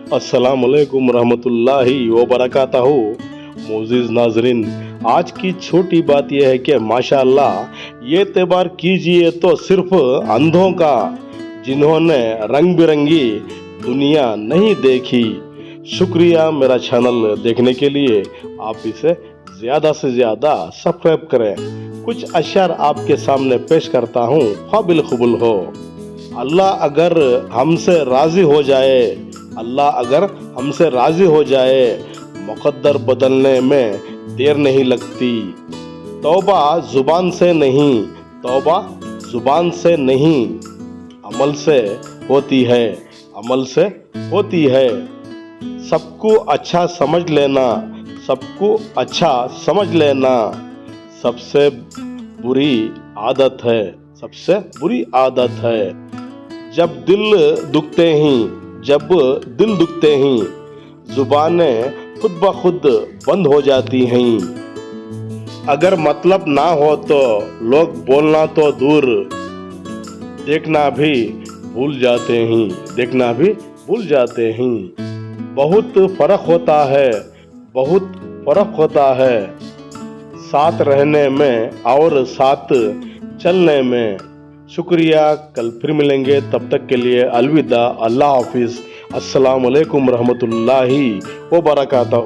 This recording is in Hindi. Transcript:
अस्सलामुअलैकुम रहमतुल्लाहि व बरकातहू। मोअज़्ज़िज़ नाज़रीन, आज की छोटी बात यह है कि माशाअल्लाह ये त्योहार कीजिए तो सिर्फ अंधों का, जिन्होंने रंग बिरंगी दुनिया नहीं देखी। शुक्रिया मेरा चैनल देखने के लिए। आप इसे ज़्यादा से ज़्यादा सब्सक्राइब करें। कुछ अशआर आपके सामने पेश करता हूँ, काबिल कबूल हो। अल्लाह अगर हमसे राज़ी हो जाए, अल्लाह अगर हमसे राज़ी हो जाए, मुक़द्दर बदलने में देर नहीं लगती। तौबा ज़ुबान से नहीं, तौबा ज़ुबान से नहीं, अमल से होती है, अमल से होती है। सबको अच्छा समझ लेना, सबको अच्छा समझ लेना सबसे बुरी आदत है, सबसे बुरी आदत है। जब दिल दुखते ही जुबानें खुद ब खुद बंद हो जाती हैं। अगर मतलब ना हो तो लोग बोलना तो दूर, देखना भी भूल जाते हैं, देखना भी भूल जाते हैं। बहुत फर्क होता है, बहुत फर्क होता है साथ रहने में और साथ चलने में। शुक्रिया, कल फिर मिलेंगे, तब तक के लिए अलविदा, अल्लाह हाफिज़। अस्सलामु अलैकुम रहमतुल्लाहि व बरकातहू।